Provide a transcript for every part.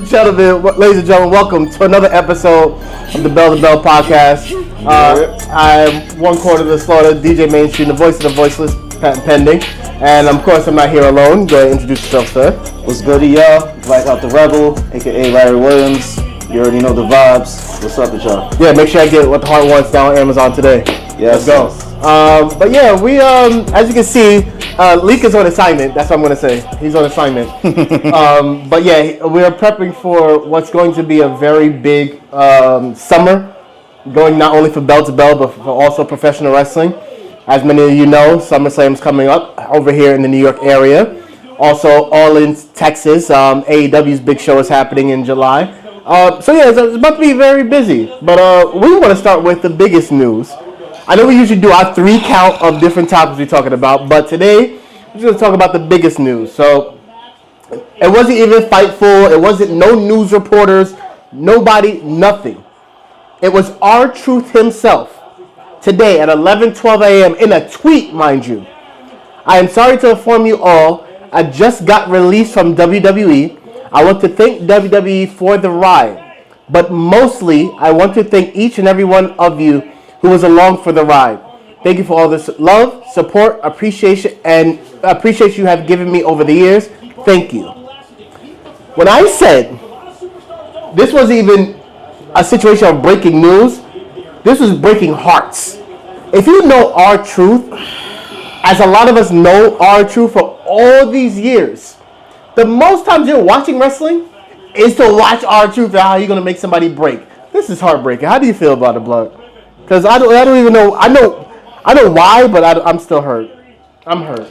ladies and gentlemen, welcome to another episode of the Bell to Bell podcast. I'm one quarter of the slaughter, DJ Mainstream, the voice of the voiceless, patent pending. And of course, I'm not here alone. Go ahead and introduce yourself, sir. What's good to y'all? Black Out the Rebel, aka Larry Williams. You already know the vibes. What's up with y'all? Yeah, make sure I get What the Heart Wants down on Amazon today. Yes, let's go. But yeah, we as you can see, Leek is on assignment. That's what I'm gonna say. He's on assignment. But yeah, we are prepping for what's going to be a very big summer, going not only for bell to bell, but for also professional wrestling. As many of you know, SummerSlam is coming up over here in the New York area. Also, all in Texas. AEW's big show is happening in July. So yeah, it's about to be very busy. But we want to start with the biggest news. I know we usually do our 3 count of different topics we're talking about, but today we're just going to talk about the biggest news. So it wasn't even Fightful. It wasn't no news reporters, nobody, nothing. It was R-Truth himself today at 11:12 a.m. in a tweet, mind you. I am sorry to inform you all, I just got released from WWE. I want to thank WWE for the ride, but mostly I want to thank each and every one of you who was along for the ride. Thank you for all this love, support, appreciation you have given me over the years. Thank you. When I said this wasn't even a situation of breaking news, this was breaking hearts. If you know R-Truth, as a lot of us know R-Truth for all these years, the most times you're watching wrestling is to watch R-Truth and how you're going to make somebody break. This is heartbreaking. How do you feel about it, Blood? Because I don't even know. I know why, but I'm still hurt. I'm hurt.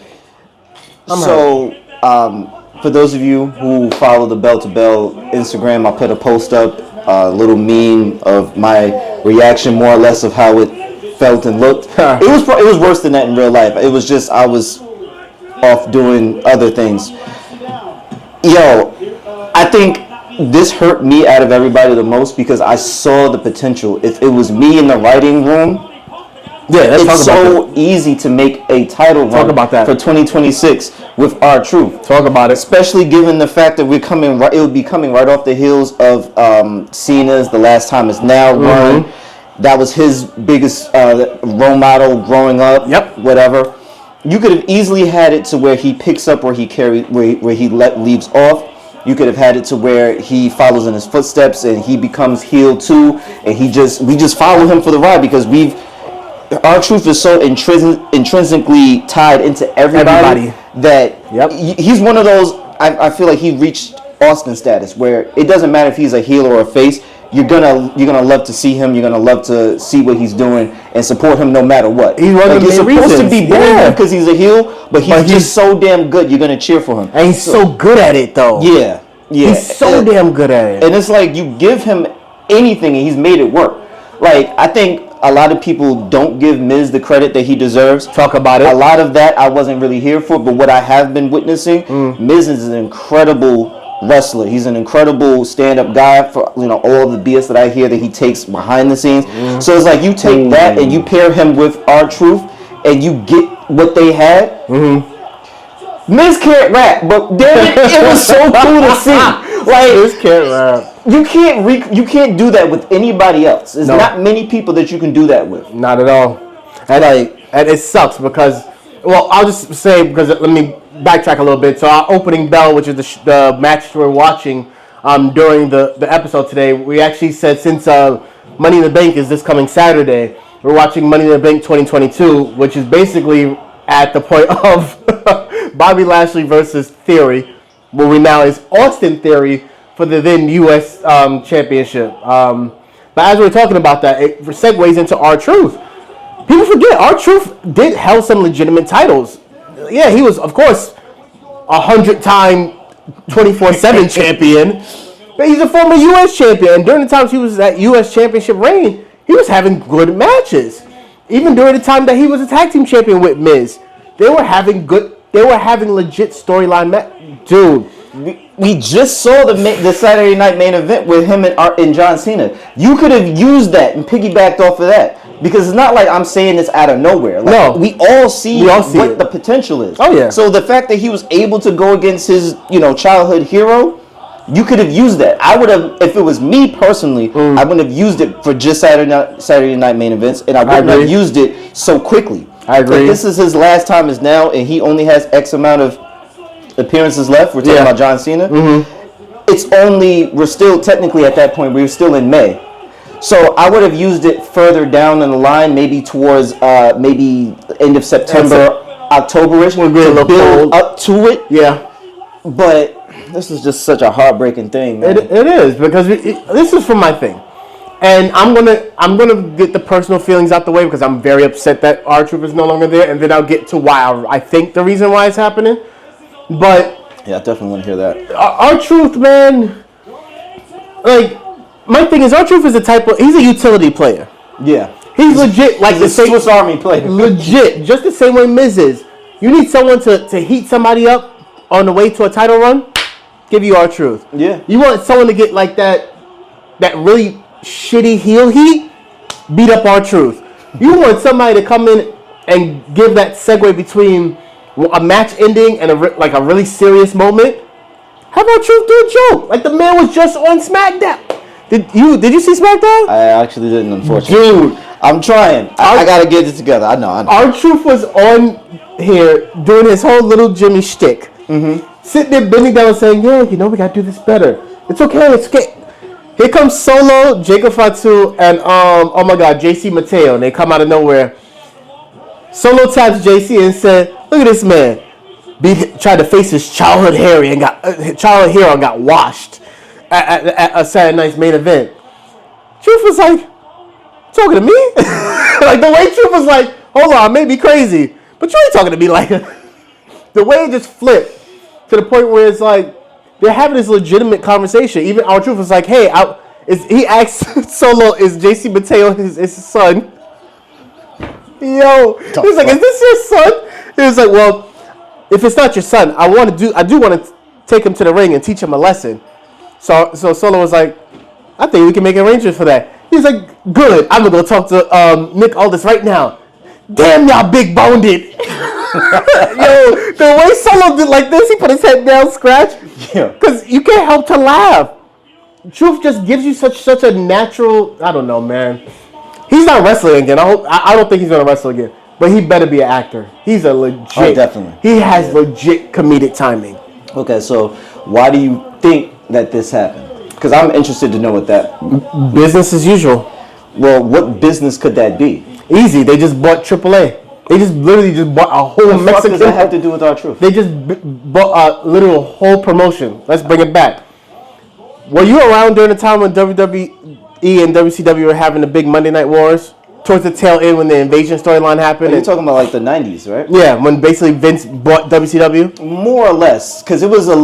For those of you who follow the Bell to Bell Instagram, I put a post up, a little meme of my reaction, more or less, of how it felt and looked. It was worse than that in real life. It was just I was off doing other things. Yo, I think this hurt me out of everybody the most because I saw the potential. If it was me in the writing room, it's so easy to make a title run for 2026 with R-Truth. Talk about it. Especially given the fact that it would be coming right off the heels of Cena's The Last Time Is Now run. That was his biggest role model growing up. Yep. Whatever. You could have easily had it to where he picks up where he leaves off. You could have had it to where he follows in his footsteps and he becomes heel too, and we just follow him for the ride because R-Truth is so intrinsically tied into everybody. That he's one of those. I feel like he reached Austin status where it doesn't matter if he's a heel or a face. You're gonna love to see him. You're gonna love to see what he's doing and support him no matter what. He's one of the main reasons. Supposed to be booing because he's a heel, but he's just so damn good. You're gonna cheer for him, and he's so good at it though. Yeah. He's so damn good at it. And it's like you give him anything, and he's made it work. Like I think a lot of people don't give Miz the credit that he deserves. Talk about it. A lot of that I wasn't really here for, but what I have been witnessing, Miz is an incredible wrestler. He's an incredible stand-up guy for all the BS that I hear that he takes behind the scenes. So it's like you take that and you pair him with R-Truth and you get what they had. Miz can't rap, but damn it was so cool to see. Like Miz can't rap. You can't do that with anybody else. There's not many people that you can do that with. Not at all. And it sucks because, I'll just say, because let me backtrack a little bit. So our opening bell, which is the match we're watching during the episode today, we actually said since Money in the Bank is this coming Saturday, we're watching Money in the Bank 2022, which is basically at the point of Bobby Lashley versus Theory, where we now is Austin Theory for the then U.S. Championship. But as we're talking about that, it segues into R-Truth. People forget R-Truth did held some legitimate titles. Yeah, he was, of course, 100-time 24/7 champion, but he's a former U.S. champion. And during the times he was at U.S. Championship reign, he was having good matches. Even during the time that he was a tag team champion with Miz, they were having legit storyline dude. We just saw the Saturday night main event with him and John Cena. You could have used that and piggybacked off of that. Because it's not like I'm saying this out of nowhere. Like, no. We all see what it. the potential is. Oh, yeah. So the fact that he was able to go against his, childhood hero, You could have used that. I would have, if it was me personally, I wouldn't have used it for just Saturday night main events, and I wouldn't have used it so quickly. I agree. If this is his last time is now, and he only has X amount of appearances left. We're talking about John Cena. We're still technically at that point. We're still in May. So I would have used it further down in the line, maybe towards maybe end of September, October-ish, to build up to it. Yeah. But this is just such a heartbreaking thing, man. It is, because this is for my thing. And I'm gonna get the personal feelings out the way, because I'm very upset that R-Truth is no longer there, and then I'll get to why I think the reason why it's happening. But yeah, I definitely want to hear that. R-Truth, man, like, my thing is, R-Truth is he's a utility player. Yeah. He's legit, like he's the Swiss Army player. Legit, just the same way Miz is. You need someone to heat somebody up on the way to a title run, give you R-Truth. Yeah. You want someone to get like that really shitty heel heat, beat up R-Truth. You want somebody to come in and give that segue between a match ending and a really serious moment. Have R-Truth do a joke. Like, the man was just on SmackDown. Did you see SmackDown? I actually didn't, unfortunately. Dude, I'm trying. I gotta get it together. I know. R-Truth was on here doing his whole little Jimmy shtick. Sitting there bending down saying, yeah, we gotta do this better. It's okay. Here comes Solo, Jacob Fatu, and oh my God, JC Mateo, and they come out of nowhere. Solo taps JC and said, look at this man. Tried to face his childhood hero and got washed at a Saturday night's main event. Truth was like, talking to me? Like, the way Truth was like, hold on, I may be crazy, but you ain't talking to me like that. The way it just flipped to the point where it's like, they're having this legitimate conversation. Even R-Truth was like, hey, he asked Solo, is JC Mateo his son? Yo, he was like, is this your son? He was like, well, if it's not your son, I do want to take him to the ring and teach him a lesson. So Solo was like, I think we can make arrangements for that. He's like, good, I'm gonna go talk to Nick Aldis right now. Damn, y'all big boned it. Yo, the way Solo did like this, he put his head down, scratch. Yeah. Because you can't help to laugh. Truth just gives you such a natural, I don't know, man. He's not wrestling again. I don't think he's gonna wrestle again. But he better be an actor. He's a legit. Oh, definitely. He has legit comedic timing. Okay, so why do you think that this happened? Because I'm interested to know what that. Business as usual. Well, what business could that be? Easy. They just bought AAA. They just literally bought a whole Mexican. What does that have to do with R-Truth? They just bought a literal whole promotion. Let's bring it back. Were you around during the time when WWE and WCW were having the big Monday Night Wars? Towards the tail end when the Invasion storyline happened. You're talking about like the 90s, right? Yeah, when basically Vince bought WCW? More or less. Because it was I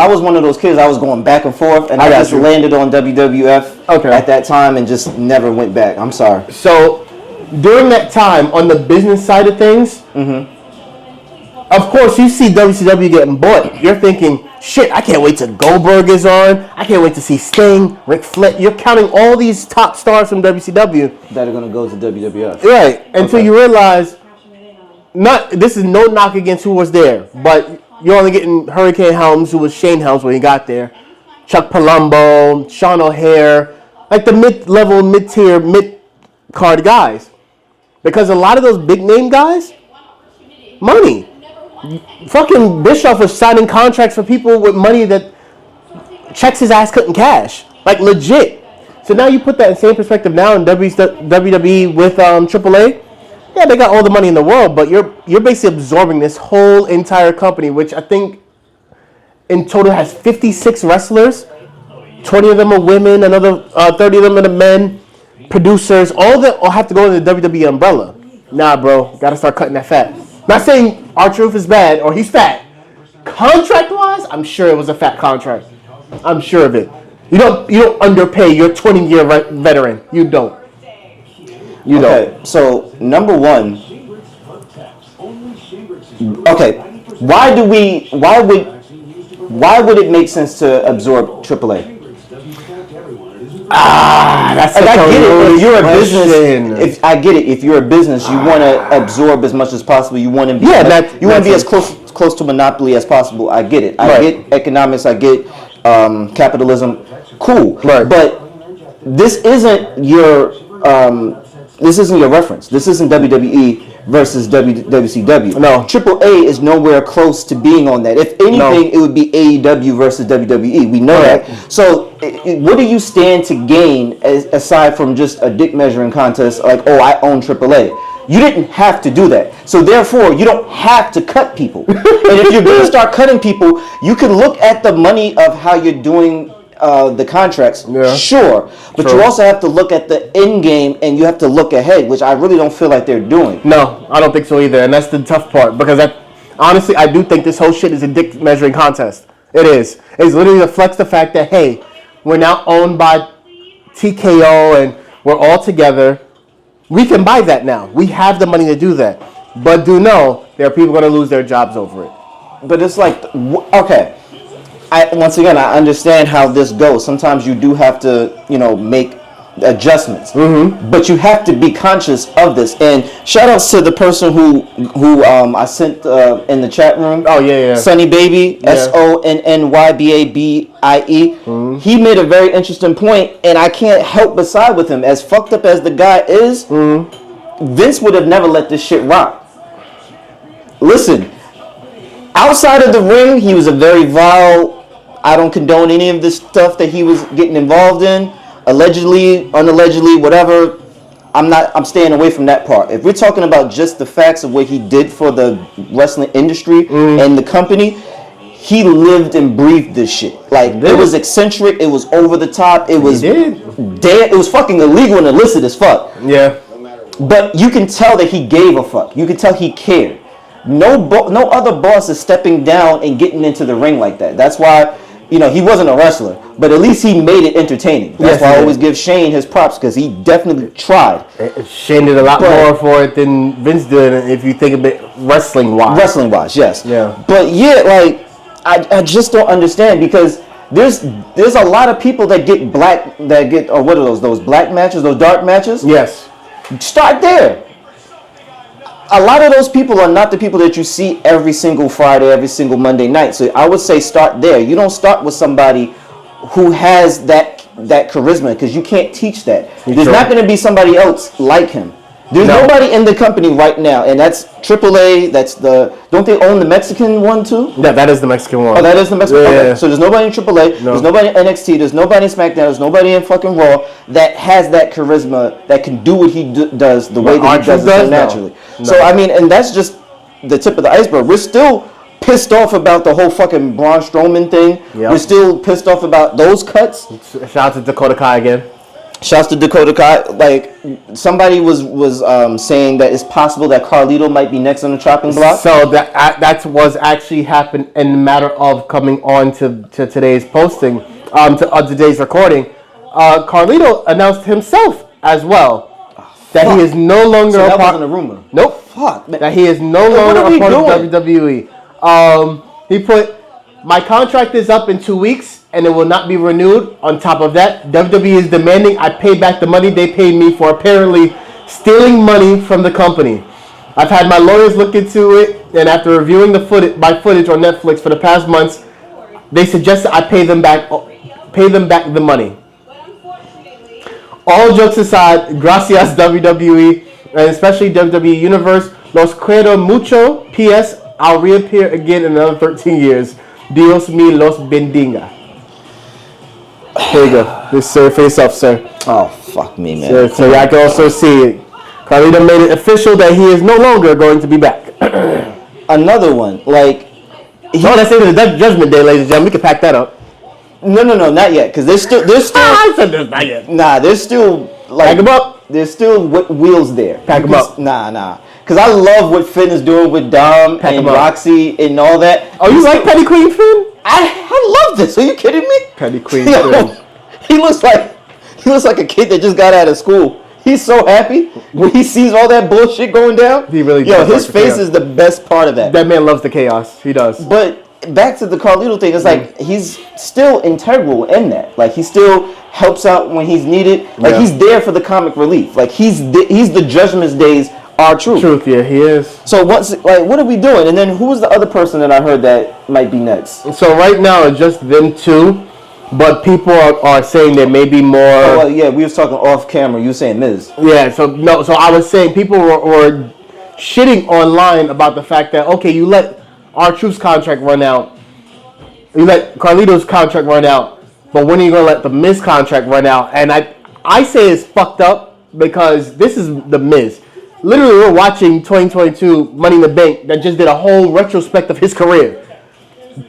was one of those kids, I was going back and forth, and I just landed on WWF at that time and just never went back. I'm sorry. So, during that time, on the business side of things, of course, you see WCW getting bought. You're thinking, shit, I can't wait till Goldberg is on. I can't wait to see Sting, Ric Flair. You're counting all these top stars from WCW. That are going to go to WWF. Right. Until you realize, this is no knock against who was there, but you're only getting Hurricane Helms, who was Shane Helms when he got there, Chuck Palumbo, Sean O'Hare, like the mid-level, mid-tier, mid-card guys. Because a lot of those big-name guys, money. Fucking Bischoff was signing contracts for people with money that checks his ass couldn't cash. Like, legit. So now you put that in same perspective now in WWE with AAA. Yeah, they got all the money in the world, but you're basically absorbing this whole entire company, which I think in total has 56 wrestlers. 20 of them are women, another 30 of them are men, producers. All have to go under the WWE umbrella. Nah, bro, gotta start cutting that fat. Not saying R-Truth is bad or he's fat. Contract-wise, I'm sure it was a fat contract. I'm sure of it. You don't underpay your 20-year veteran. You don't. You don't. So number one. Okay, why would it make sense to absorb AAA? That's I get it. If you're a business, I get it. If you're a business, you want to absorb as much as possible. You want to be, you want to be as close to monopoly as possible. I get it. I get economics. I get capitalism, cool. Right. But this isn't your reference. This isn't WWE versus WCW. No. Triple A is nowhere close to being on that. If anything, it would be AEW versus WWE. We know that. So, what do you stand to gain aside from just a dick measuring contest? Like, oh, I own Triple A. You didn't have to do that. So therefore, you don't have to cut people. And if you're going to start cutting people, you can look at the money of how you're doing the contracts, sure, but you also have to look at the end game and you have to look ahead, which I really don't feel like they're doing. No, I don't think so either, and that's the tough part because honestly, I do think this whole shit is a dick measuring contest. It is. It literally reflects the fact that hey, we're now owned by TKO and we're all together. We can buy that now. We have the money to do that, but do know there are people going to lose their jobs over it. But it's like, okay. Once again, I understand how this goes. Sometimes you do have to, make adjustments. Mm-hmm. But you have to be conscious of this. And shout outs to the person who I sent in the chat room. Oh, yeah. Sunny Baby, SONNYBABIE. Mm-hmm. He made a very interesting point, and I can't help but side with him. As fucked up as the guy is, Vince would have never let this shit rock. Listen, outside of the ring, he was a very vile... I don't condone any of this stuff that he was getting involved in, allegedly, unallegedly, whatever. I'm staying away from that part. If we're talking about just the facts of what he did for the wrestling industry and the company, he lived and breathed this shit. Like, it was eccentric, it was over the top, it was it was fucking illegal and illicit as fuck. Yeah. But you can tell that he gave a fuck. You can tell he cared. No other boss is stepping down and getting into the ring like that. That's why, he wasn't a wrestler, but at least he made it entertaining. That's why I always give Shane his props, because he definitely tried. Shane did a lot more for it than Vince did, if you think of it wrestling-wise. Wrestling-wise, yes. Yeah. But yeah, like, I just don't understand, because there's a lot of people that get what are those black matches, those dark matches? Yes. Start there. A lot of those people are not the people that you see every single Friday, every single Monday night. So I would say start there. You don't start with somebody who has that charisma, because you can't teach that. There's not going to be somebody else like him. There's nobody in the company right now, and that's AAA. Don't they own the Mexican one too? Yeah, that is the Mexican one. Oh, that is the Mexican one. Yeah. Okay. So there's nobody in AAA. No. There's nobody in NXT. There's nobody in SmackDown. There's nobody in fucking Raw that has that charisma, that can do what he does the way that he does it so naturally. No. So I mean, and that's just the tip of the iceberg. We're still pissed off about the whole fucking Braun Strowman thing. Yep. We're still pissed off about those cuts. Shout out to Dakota Kai again. Shouts to Dakota Kai. Like, somebody was saying that it's possible that Carlito might be next on the chopping block. So that was actually happened in the matter of coming on to today's posting, to today's recording. Carlito announced himself as well that he is no longer that wasn't a rumor. Nope. Fuck, man. That he is no longer a part of WWE. He put, my contract is up in 2 weeks and it will not be renewed. On top of that, WWE is demanding I pay back the money they paid me for apparently stealing money from the company. I've had my lawyers look into it, and after reviewing my footage on Netflix for the past months, they suggested I pay them back the money. All jokes aside, gracias WWE, and especially WWE Universe, los quiero mucho. P.S. I'll reappear again in another 13 years. Dios me los bendiga. Here you go. This sir, face off, sir. Oh, fuck me, man. So y'all can also see it. Carlito made it official that he is no longer going to be back. Another one, like... let's say the Judgment Day, ladies and gentlemen. We can pack that up. No, not yet, because there's still... I said there's not yet. Nah, there's still... Like, pack them up. There's still wheels there. Pack them up. Nah. Because I love what Finn is doing with Dom and Roxy and all that. Oh, you like Petty Queen Finn? I love this. Are you kidding me? Petty Queen Finn. He looks like a kid that just got out of school. He's so happy when he sees all that bullshit going down. He really does. His face is the best part of that. That man loves the chaos. He does. But back to the Carlito thing, it's like he's still integral in that. Like, he still helps out when he's needed. Like, he's there for the comic relief. Like, he's the Judgment Day's R-Truth. Truth, yeah, he is. So what are we doing? And then who was the other person that I heard that might be next? So right now it's just them two. but people are saying there may be more. Oh, well, yeah, we was talking off camera. You were saying Miz. Yeah, so no, so I was saying people were shitting online about the fact that okay, you let R-Truth's contract run out, you let Carlito's contract run out, but when are you gonna let the Miz contract run out? And I say it's fucked up because this is the Miz. Literally, we're watching 2022 Money in the Bank that just did a whole retrospect of his career.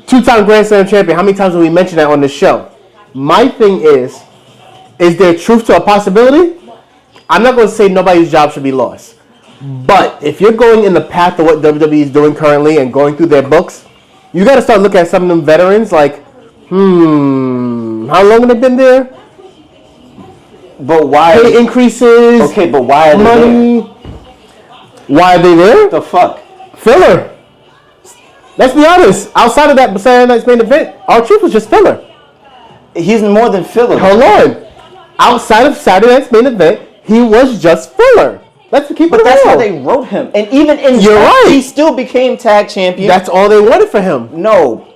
Two-time Grand Slam champion. How many times have we mentioned that on this show? My thing is there truth to a possibility? I'm not going to say nobody's job should be lost. But if you're going in the path of what WWE is doing currently and going through their books, you got to start looking at some of them veterans like, how long have they been there? But why? Pay increases. Okay, but why are they money. there? Why are they there? The fuck? Filler. Let's be honest. Outside of that Saturday night's main event, R-Truth was just filler. He's more than filler. Hold on. Outside of Saturday night's main event, he was just filler. Let's keep it real. But that's how they wrote him. And even in he still became tag champion. That's all they wanted for him. No.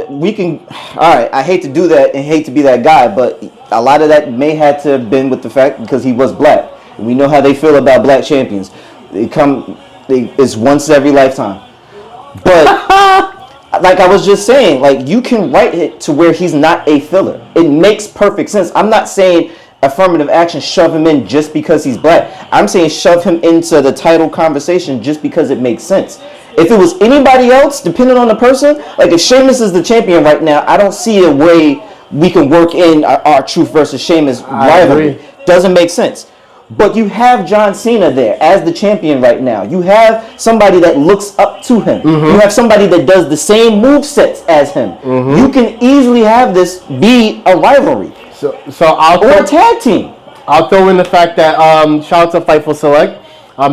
We can. All right, I hate to do that and hate to be that guy, but a lot of that may have to have been with the fact because he was black. We know how they feel about black champions. It's once every lifetime. But like I was just saying, like you can write it to where he's not a filler. It makes perfect sense. I'm not saying affirmative action shove him in just because he's black. I'm saying shove him into the title conversation just because it makes sense. If it was anybody else, depending on the person, like if Sheamus is the champion right now, I don't see a way we can work in our Truth versus Sheamus rivalry. Doesn't make sense. But you have John Cena there as the champion right now. You have somebody that looks up to him. You have somebody that does the same movesets as him. You can easily have this be a rivalry. So or a tag team. I'll throw in the fact that shout out to Fightful Select,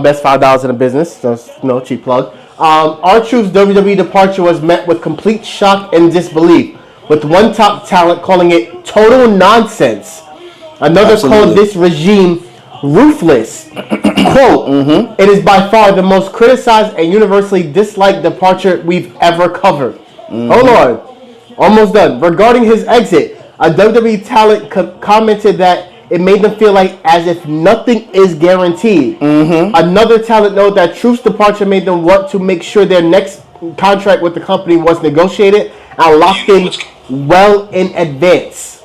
best $5 in the business. So cheap plug. R-Truth's WWE departure was met with complete shock and disbelief, with one top talent calling it total nonsense. Another called this regime ruthless. Quote, it is by far the most criticized and universally disliked departure we've ever covered. Hold on. Almost done. Regarding his exit, a WWE talent commented that it made them feel like as if nothing is guaranteed. Another talent noted that Truth's departure made them want to make sure their next contract with the company was negotiated and locked in well in advance.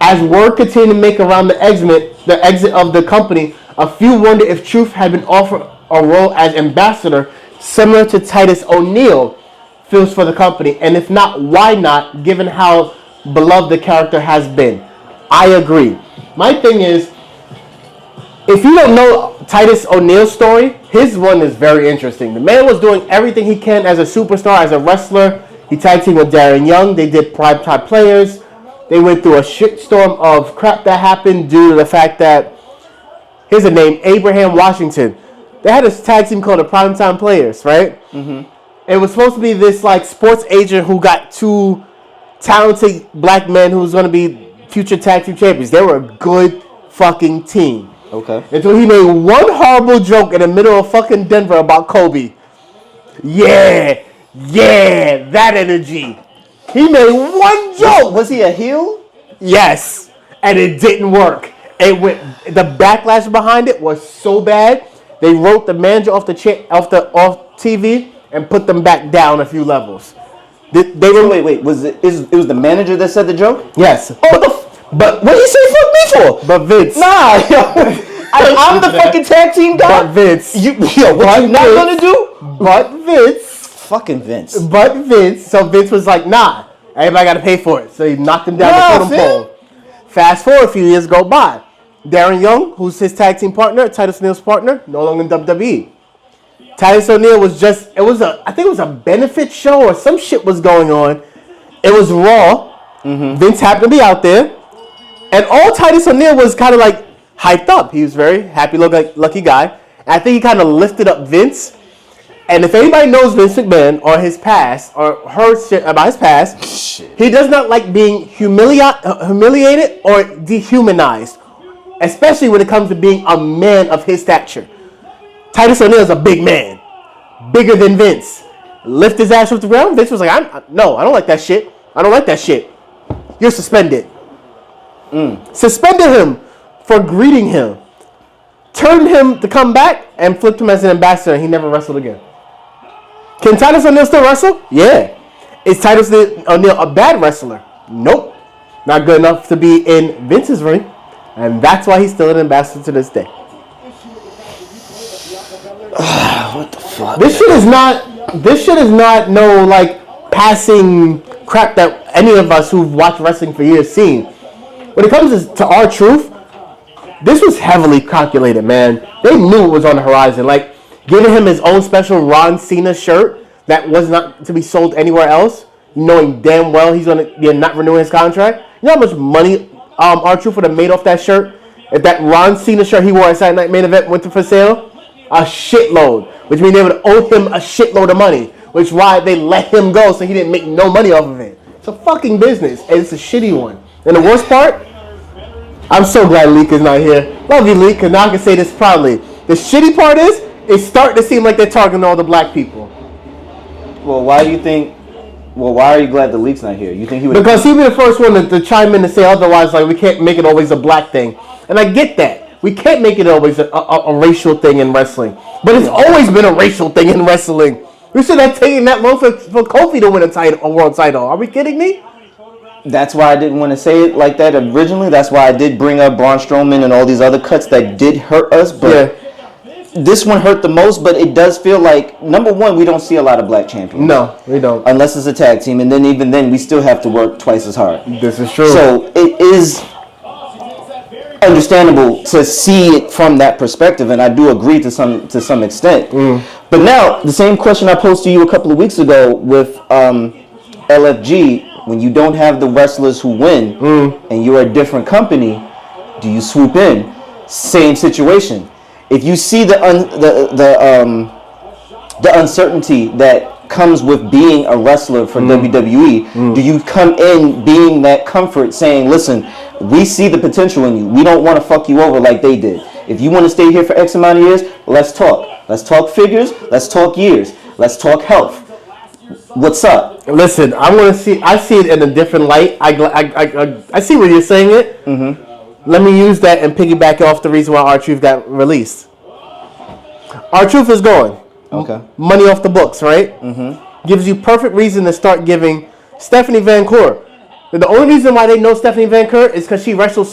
As word continued to make around the exit of the company, a few wondered if Truth had been offered a role as ambassador similar to Titus O'Neil feels for the company, and if not, why not, given how beloved the character has been. I agree. My thing is, if you don't know Titus O'Neil's story, his one is very interesting. The man was doing everything he can as a superstar, as a wrestler. He tag teamed with Darren Young. They did primetime players. They went through a shitstorm of crap that happened due to the fact that, here's a name, Abraham Washington. They had a tag team called the Primetime Players, right? It was supposed to be this like sports agent who got two talented black men who was going to be future tag team champions. They were a good fucking team. Okay. Until he made one horrible joke in the middle of fucking Denver about Kobe. Yeah, that energy. He made one joke. Was he a heel? Yes, and it didn't work. The backlash behind it was so bad. They wrote the manager off TV and put them back down a few levels. Wait. Was it was the manager that said the joke? Yes. But what did he say fuck me for? But Vince. Nah, I'm the fucking tag team guy. But Vince. What you not gonna do? But Vince. Fucking Vince. But Vince. So Vince was like, nah, everybody got to pay for it. So he knocked him down the totem pole. Fast forward a few years go by. Darren Young, who's his tag team partner, Titus O'Neil's partner, no longer in WWE. Titus O'Neil was I think it was a benefit show or some shit was going on. It was Raw. Vince happened to be out there. And all Titus O'Neil was kind of like hyped up. He was very happy, lucky guy. And I think he kind of lifted up Vince. And if anybody knows Vince McMahon or his past or heard shit about his past, he does not like being humiliated or dehumanized, especially when it comes to being a man of his stature. Titus O'Neil is a big man, bigger than Vince. Lift his ass off the ground. Vince was like, I don't like that shit. I don't like that shit. you're suspended. Suspended him for greeting him. Turned him to come back and flipped him as an ambassador, and he never wrestled again. Can Titus O'Neil still wrestle? Yeah. Is Titus O'Neil a bad wrestler? Nope. Not good enough to be in Vince's ring. And that's why he's still an ambassador to this day. What the fuck? This shit is not no like passing crap that any of us who've watched wrestling for years seen. When it comes to R-Truth, this was heavily calculated, man. They knew it was on the horizon. Like, giving him his own special Ron Cena shirt that was not to be sold anywhere else, knowing damn well he's going to be not renewing his contract. You know how much money R-Truth would have made off that shirt? If that Ron Cena shirt he wore at Saturday Night Main Event went for sale? A shitload. Which means they would owe him a shitload of money. Which is why they let him go, so he didn't make no money off of it. It's a fucking business, and it's a shitty one. And the worst part, I'm so glad Leek is not here. Love you, Leek, because now I can say this proudly. The shitty part is, it's starting to seem like they're targeting all the black people. Well, why do you think? Well, why are you glad the Leek's not here? You think he would? Because he'd be the first one to chime in and say otherwise. Like, we can't make it always a black thing, and I get that. We can't make it always a racial thing in wrestling, but it's always been a racial thing in wrestling. We should have taken that long for Kofi to win a world title. Are we kidding me? That's why I didn't want to say it like that originally. That's why I did bring up Braun Strowman and all these other cuts that did hurt us. But this one hurt the most. But it does feel like, number one, we don't see a lot of black champions. No, we don't. Unless it's a tag team. And then even then, we still have to work twice as hard. This is true. So it is understandable to see it from that perspective. And I do agree to some extent. But now, the same question I posed to you a couple of weeks ago with LFG. When you don't have the wrestlers who win and you're a different company, do you swoop in? Same situation. If you see the uncertainty that comes with being a wrestler for WWE, do you come in being that comfort, saying, listen, we see the potential in you. We don't want to fuck you over like they did. If you want to stay here for X amount of years, let's talk. Let's talk figures. Let's talk years. Let's talk health. What's up? Listen, I see it in a different light. I see where you're saying it. Let me use that and piggyback off the reason why R-Truth got released. R-Truth is going. Okay. Money off the books, right? Gives you perfect reason to start giving Stephanie Van Court. The only reason why they know Stephanie Van Court is because she wrestled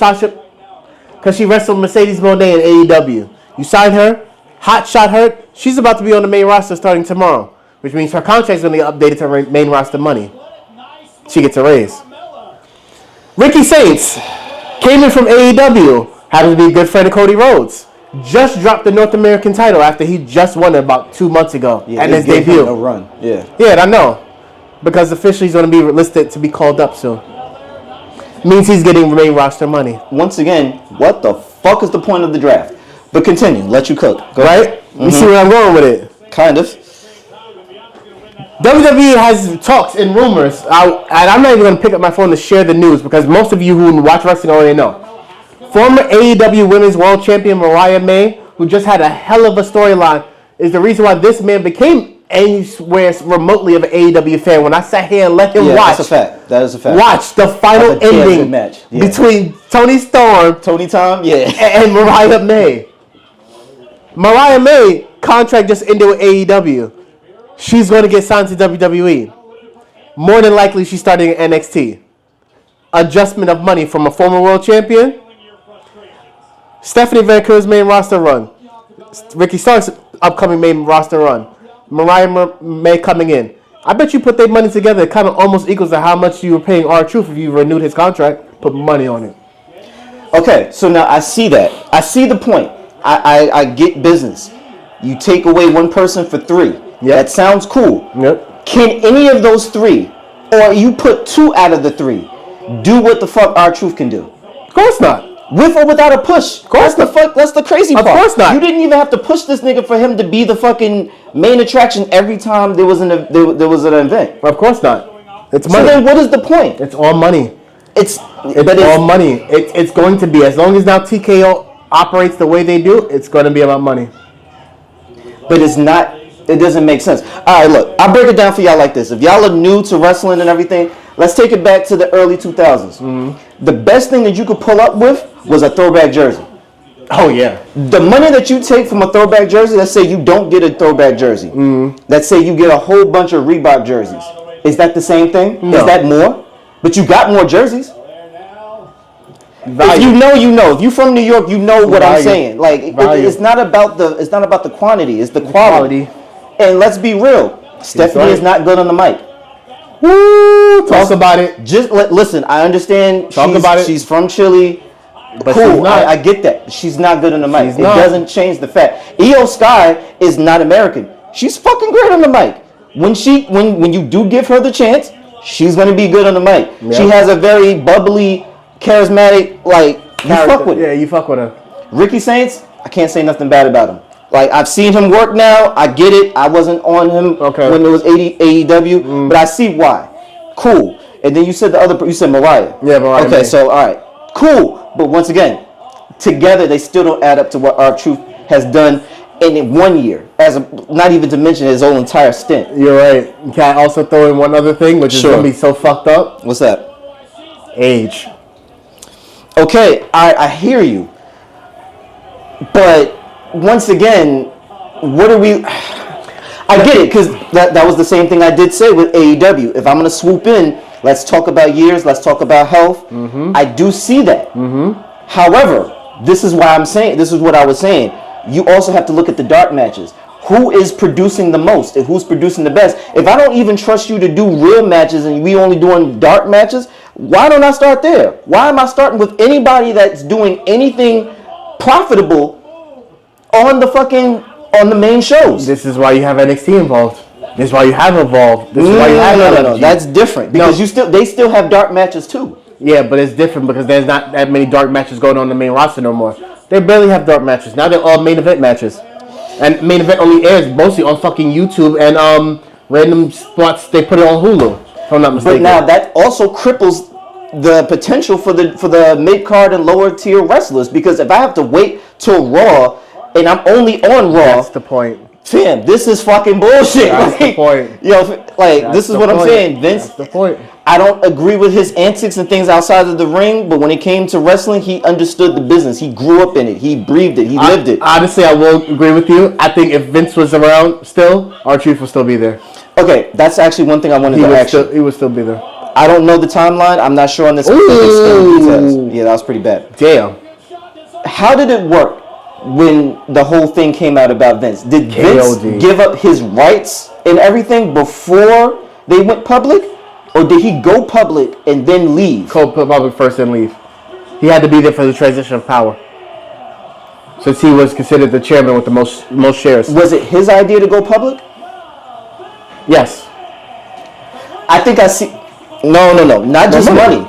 Mercedes Moné in AEW. You sign her, hot shot her. She's about to be on the main roster starting tomorrow. Which means her contract is going to get updated to her main roster money. She gets a raise. Ricky Saints came in from AEW. Happens to be a good friend of Cody Rhodes. Just dropped the North American title after he just won it about 2 months ago. Yeah, and his debut. A run. Yeah, I know. Because officially he's going to be listed to be called up soon. Means he's getting main roster money. Once again, what the fuck is the point of the draft? But continue. Let you cook. Go right? You see where I'm going with it? Kind of. WWE has talks and rumors, and I'm not even going to pick up my phone to share the news because most of you who watch wrestling already know. Former AEW Women's World Champion Mariah May, who just had a hell of a storyline, is the reason why this man became anywhere remotely of an AEW fan. When I sat here and let him watch, that's a fact. That is a fact. Watch the final ending match between Tony Storm, and Mariah May. Mariah May contract just ended with AEW. She's going to get signed to WWE. More than likely, she's starting at NXT. Adjustment of money from a former world champion. Stephanie Van Court's main roster run. Ricky Stark's upcoming main roster run. Mariah May coming in. I bet you put their money together, it kind of almost equals to how much you were paying R-Truth if you renewed his contract. Put money on it. Okay, so now I see that. I see the point. I get business. You take away one person for three. Yep. That sounds cool. Yep. Can any of those three, or you put 2 out of the 3, do what the fuck R-Truth can do? Of course not. With or without a push. Of course that's not. That's the crazy part. Of course not. You didn't even have to push this nigga for him to be the fucking main attraction every time there was an event. Of course not. It's money. So then what is the point? It's all money. It's all money. It's going to be, as long as now TKO operates the way they do, it's going to be about money. But it's not. It doesn't make sense. All right, look. I'll break it down for y'all like this. If y'all are new to wrestling and everything, Let's take it back to the early 2000s. The best thing that you could pull up with was a throwback jersey. Oh yeah. The money that you take from a throwback jersey, let's say you don't get a throwback jersey. Let's say you get a whole bunch of Reebok jerseys. Is that the same thing? No. Is that more? But you got more jerseys. Value. If you know, you know. If you're from New York, you know what Value. I'm saying. Like it's not about the quantity, it's the quality. And let's be real, Stephanie is not good on the mic. Woo! Talk about it. Just listen. I understand. Talk about it. She's from Chile. But cool. she's not. I get that. She's not good on the mic. She's It not. doesn't change the fact. Io Sky is not American. She's fucking great on the mic. When you do give her the chance, she's gonna be good on the mic. Yep. She has a very bubbly, charismatic, like you fuck with her. Yeah, you fuck with her. Ricky Saints, I can't say nothing bad about him. Like I've seen him work now. I get it. I wasn't on him when it was AEW, but I see why. Cool. And then you said you said Mariah. Yeah, Mariah. Okay, so all right, cool. But once again, together they still don't add up to what R-Truth has done in 1 year. Not even to mention his whole entire stint. You're right. Can I also throw in one other thing, which is gonna be so fucked up? What's that? Age. Okay, I hear you. But once again, what are we? I get it, because that was the same thing I did say with AEW. If I'm going to swoop in, let's talk about years, let's talk about health. I do see that. However, this is what I was saying. You also have to look at the dark matches. Who is producing the most and who's producing the best? If I don't even trust you to do real matches and we only doing dark matches, why don't I start there? Why am I starting with anybody that's doing anything profitable on the main shows? This is why you have NXT involved. This is why you have Evolved. This is why you have no. That's different because they still have dark matches too. Yeah, but it's different because there's not that many dark matches going on the main roster no more. They barely have dark matches. Now they're all main event matches. And main event only airs mostly on fucking YouTube and random spots they put it on Hulu. If I'm not mistaken. But now that also cripples the potential for the mid card and lower tier wrestlers, because if I have to wait till Raw and I'm only on Raw, that's the point. Fam, this is fucking bullshit. That's the point. This is what I'm saying, Vince. That's the point. I don't agree with his antics and things outside of the ring, but when it came to wrestling, he understood the business. He grew up in it. He breathed it. He lived it. Honestly, I will agree with you. I think if Vince was around still, R-Truth would still be there. Okay, that's actually one thing I wanted to ask you. He would still be there. I don't know the timeline. I'm not sure on this specific details. Yeah, that was pretty bad. Damn. How did it work when the whole thing came out about Vince? Did Vince give up his rights and everything before they went public? Or did he go public and then leave? Go public first and leave. He had to be there for the transition of power. Since he was considered the chairman with the most shares. Was it his idea to go public? Yes. I think I see. No. Not just money.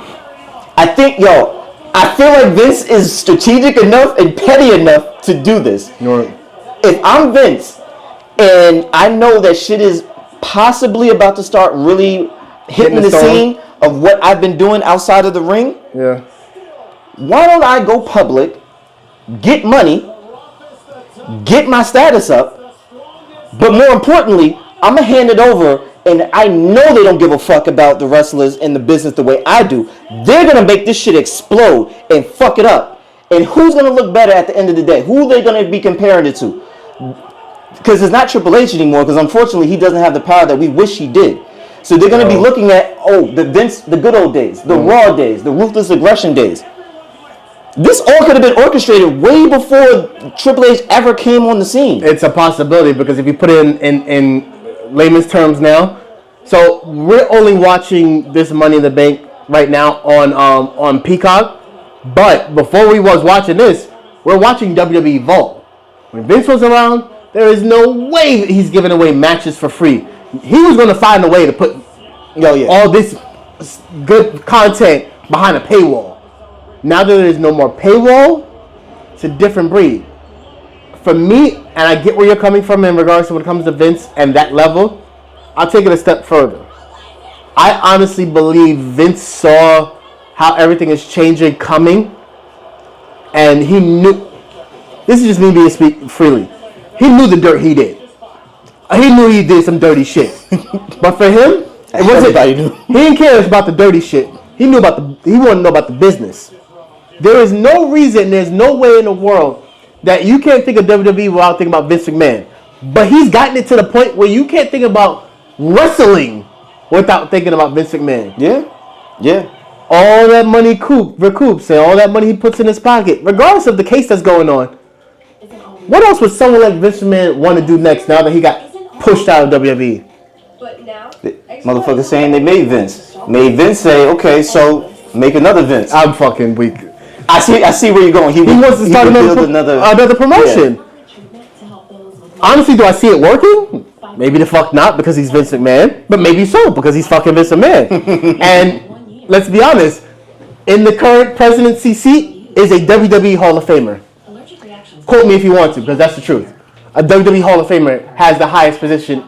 I feel like Vince is strategic enough and petty enough to do this. If I'm Vince and I know that shit is possibly about to start really hitting the scene of what I've been doing outside of the ring, why don't I go public, get money, get my status up, but more importantly, I'm going to hand it over, and I know they don't give a fuck about the wrestlers and the business the way I do. They're going to make this shit explode and fuck it up. And who's going to look better at the end of the day? Who are they going to be comparing it to? Because it's not Triple H anymore, because unfortunately he doesn't have the power that we wish he did. So they're going to be looking at, the good old days, the Raw days, the Ruthless Aggression days. This all could have been orchestrated way before Triple H ever came on the scene. It's a possibility because if you put it in layman's terms now, so we're only watching this Money in the Bank right now on Peacock, but before we was watching this, we're watching WWE Vault. When Vince was around, there is no way that he's giving away matches for free. He was going to find a way to put all this good content behind a paywall. Now that there's no more paywall, it's a different breed. For me, and I get where you're coming from in regards to when it comes to Vince and that level, I'll take it a step further. I honestly believe Vince saw how everything is changing coming, and he knew, this is just me being speak freely, he knew the dirt he did. He knew he did some dirty shit. But for him, It wasn't. Everybody knew. He didn't care about the dirty shit. He knew about the. He wanted to know about the business. There is no reason. There's no way in the world that you can't think of WWE without thinking about Vince McMahon. But he's gotten it to the point where you can't think about wrestling without thinking about Vince McMahon. Yeah. All that money recoups and all that money he puts in his pocket, regardless of the case that's going on. What else would someone like Vince McMahon want to do next now that he got pushed out of WWE? Motherfuckers saying they made Vince. Made Vince say, okay, so make another Vince. I'm fucking weak. I see where you're going. He wants to start another promotion. Yeah. Honestly, do I see it working? Maybe the fuck not because he's Vince McMahon, but maybe so because he's fucking Vince McMahon. And let's be honest, in the current presidency seat is a WWE Hall of Famer. Quote me if you want to, because that's the truth. A WWE Hall of Famer has the highest position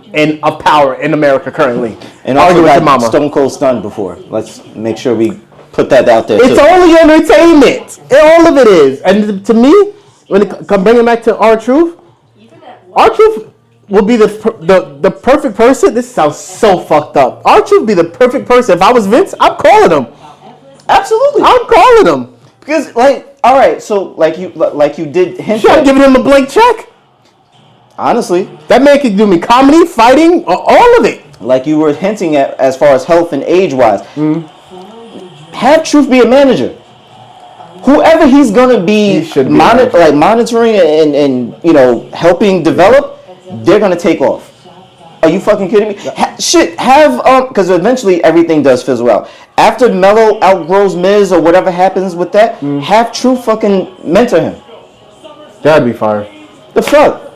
of power in America currently. And also got Stone Cold stunned before. Let's make sure we put that out there. It's only entertainment. All of it is. And to me, when it come bring it back to R-Truth will be the perfect person. This sounds so fucked up. R-Truth would be the perfect person. If I was Vince, I'm calling him. Absolutely. I'm calling him. Because, all right, so like you did hint at giving him a blank check. Honestly, that man could do me comedy, fighting, all of it. Like you were hinting at, as far as health and age wise, have Truth be a manager. Whoever he's gonna be, monitoring and helping develop, they're gonna take off. Are you fucking kidding me? Because eventually everything does fizzle out. After Melo outgrows Miz or whatever happens with that, have Truth fucking mentor him. That'd be fire. The fuck?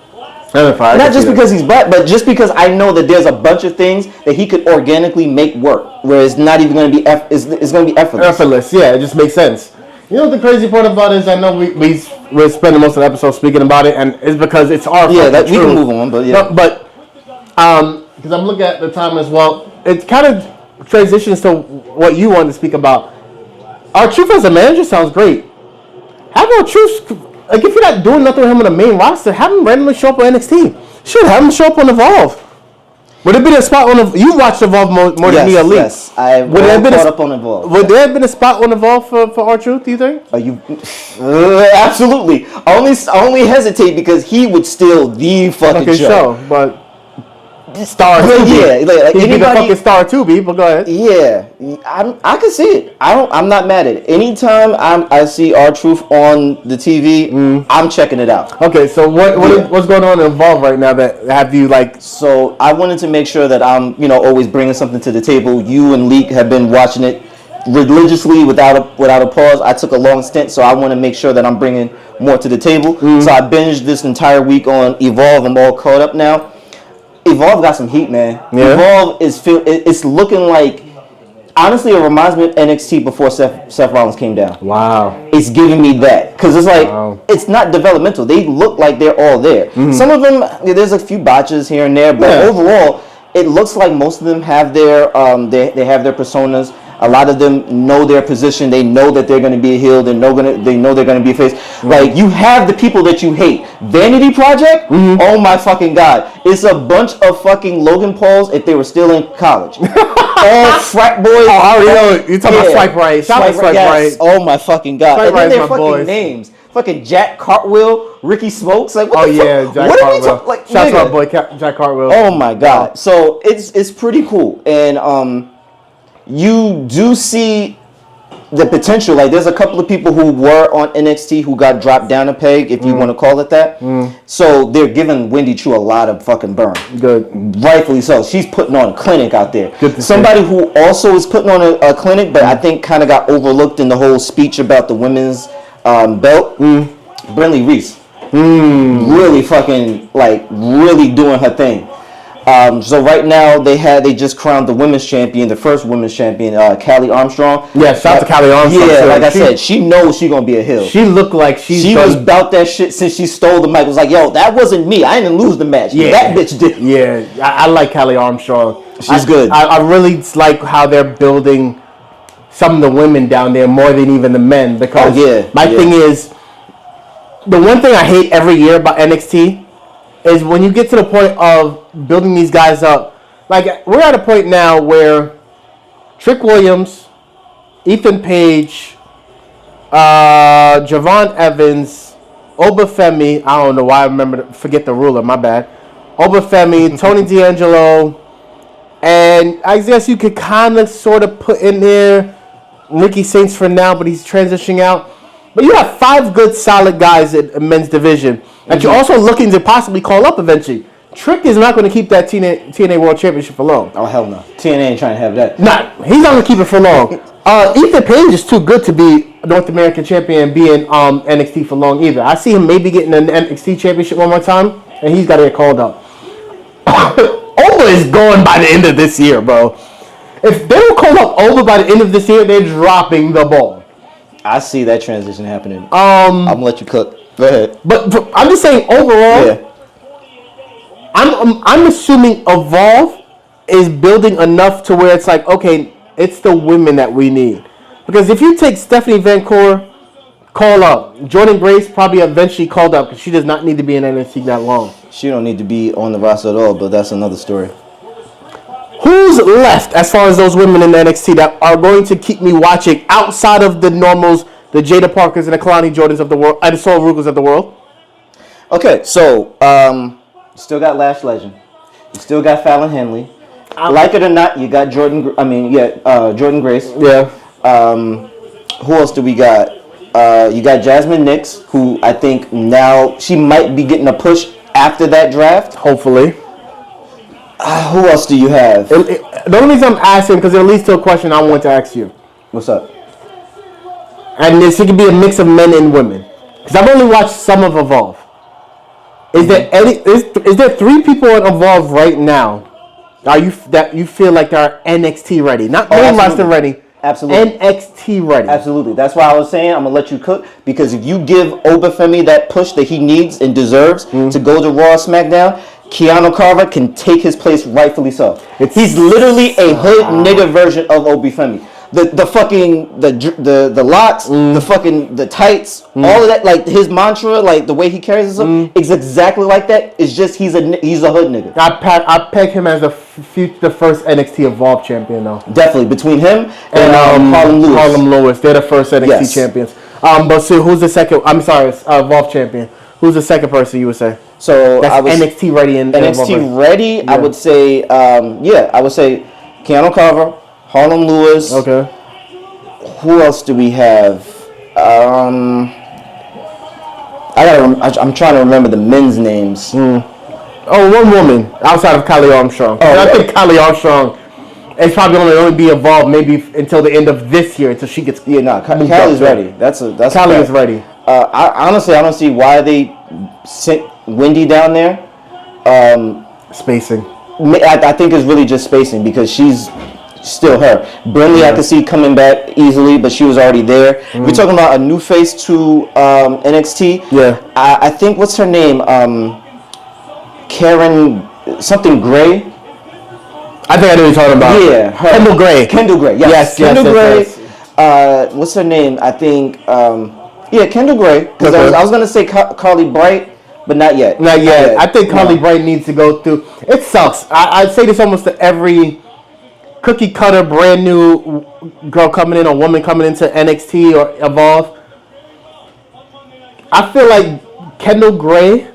Not just because he's black, but just because I know that there's a bunch of things that he could organically make work, where it's not even going to be it's going to be effortless. Effortless, yeah, it just makes sense. You know what the crazy part about it is? I know we're spending most of the episode speaking about it, and it's because it's our we can move on, but yeah. No, but because I'm looking at the time as well, it kind of transitions to what you wanted to speak about. R-Truth as a manager sounds great. Have R-Truth. Like, if you're not doing nothing with him on the main roster, have him randomly show up on NXT. Sure, have him show up on Evolve. Would it be a spot on you watched Evolve more than me, Leek? Yes, I caught up on Evolve. Would there have been a spot on Evolve for R-Truth, do you think? Are you absolutely. Only hesitate because he would steal the fucking show. But star too. Yeah, like he'd be the fucking star too, B. But go ahead. Yeah, I can see it. I'm not mad at it. Anytime I see R-Truth on the TV, I'm checking it out. Okay, so what's going on in Evolve right now that have you like? So I wanted to make sure that I'm always bringing something to the table. You and Leek have been watching it religiously without a pause. I took a long stint, so I want to make sure that I'm bringing more to the table. So I binged this entire week on Evolve. I'm all caught up now. Evolve got some heat, man. Yeah. Evolve it's looking like, honestly, it reminds me of NXT before Seth Rollins came down. Wow. It's giving me that. Because it's like, It's not developmental. They look like they're all there. Some of them, there's a few botches here and there, but overall, it looks like most of them have their they have their personas. A lot of them know their position. They know that they're going to be a heel. They know they're going to be a face. Like, you have the people that you hate. Vanity Project? Oh my fucking God. It's a bunch of fucking Logan Pauls if they were still in college. All frat boys. Oh, I already know. You're talking about Swipe Right. Swipe Right. Oh my fucking God. And then their fucking names. Fucking Jack Cartwheel, Ricky Smokes. Like, what the fuck? Jack what Cartwheel. Are we talking? Like, shout out to my boy Jack Cartwheel. Oh my God. So it's pretty cool. And you do see the potential. Like, there's a couple of people who were on NXT who got dropped down a peg, if you want to call it that. So they're giving Wendy Choo a lot of fucking burn. Good. Rightfully so. She's putting on a clinic out there. Somebody who also is putting on a clinic, but I think kind of got overlooked in the whole speech about the women's belt. Brinley Reese. Really fucking, really doing her thing. So right now they just crowned the women's champion, the first women's champion, Callie Armstrong. Yeah, shout out to Callie Armstrong. Yeah, like I said, she knows she's gonna be a heel. She looked like she was about that shit since she stole the mic. It was like, yo, that wasn't me. I didn't lose the match. Yeah, that bitch did. Yeah, I like Callie Armstrong. She's good. I really like how they're building some of the women down there more than even the men, because my thing is, the one thing I hate every year about NXT is when you get to the point of building these guys up, like we're at a point now where Trick Williams, Ethan Page, Javon Evans, Obafemi. I don't know why I forget the ruler. My bad. Obafemi, Tony D'Angelo, and I guess you could kind of sort of put in there Ricky Saints for now, but he's transitioning out. But you have 5 good, solid guys in men's division that you're also looking to possibly call up eventually. Trick is not going to keep that TNA World Championship for long. Oh, hell no. TNA ain't trying to have that. Nah, he's not going to keep it for long. Ethan Page is too good to be North American champion and be in NXT for long either. I see him maybe getting an NXT championship one more time, and he's got to get called up. Oba is going by the end of this year, bro. If they don't call up Oba by the end of this year, they're dropping the ball. I see that transition happening. I'm gonna let you cook. Go ahead. But I'm just saying overall. Yeah. I'm assuming Evolve is building enough to where it's like, okay, it's the women that we need. Because if you take Stephanie Vancour, call up. Jordan Grace probably eventually called up because she does not need to be in NXT that long. She don't need to be on the roster at all, but that's another story. Who's left as far as those women in NXT that are going to keep me watching outside of the normals, the Jada Parkers and the Kalani Jordans of the world, and the Sol Rugas of the world? Okay, so you still got Lash Legend. You still got Fallon Henley. Like it or not, you got Jordan Grace. Yeah. Who else do we got? You got Jasmine Nix, who I think now she might be getting a push after that draft. Hopefully. Who else do you have? The only reason I'm asking, because it leads to a question I want to ask you. What's up? And this could be a mix of men and women. Because I've only watched some of Evolve. Is there 3 people in Evolve right now that you feel like they're NXT ready? Not main roster ready. Absolutely. NXT ready. Absolutely. That's why I was saying I'm going to let you cook. Because if you give Obafemi that push that he needs and deserves to go to Raw SmackDown, Keanu Carver can take his place rightfully so. He's literally a hood nigga version of Obafemi. The fucking the locks, the tights, all of that, like his mantra, like the way he carries himself is exactly like that. It's just he's a hood nigga. I peg him as the first NXT Evolve champion though. Definitely between him and Harlem Lewis, they're the first NXT champions. But so who's the second? I'm sorry, Evolve champion. Who's the second person you would say? So that's NXT ready and NXT ready. Yeah. I would say Keanu Carver. Harlem Lewis. Okay. Who else do we have? I'm trying to remember the men's names. Oh, one woman outside of Kylie Armstrong. Oh, I think Kylie Armstrong is probably only be involved maybe until the end of this year until she gets. Yeah, no, Kylie's ready. That's Kylie is ready. I don't see why they sent Wendy down there. Spacing. I think it's really just spacing because she's still her. Brinley, I could see coming back easily, but she was already there. We're talking about a new face to NXT. Yeah. I think, what's her name? Karen something Gray. I think I know what you're talking about. Yeah. Her. Kendall Gray. Kendall Gray. Yes. Kendall Gray. What's her name? I think. Kendall Gray. Because I was going to say Carly Bright. But not yet. Not yet. I think Carly Bright needs to go through. It sucks. I'd say this almost to every cookie cutter, brand new girl coming in or woman coming into NXT or Evolve. I feel like Kendall Gray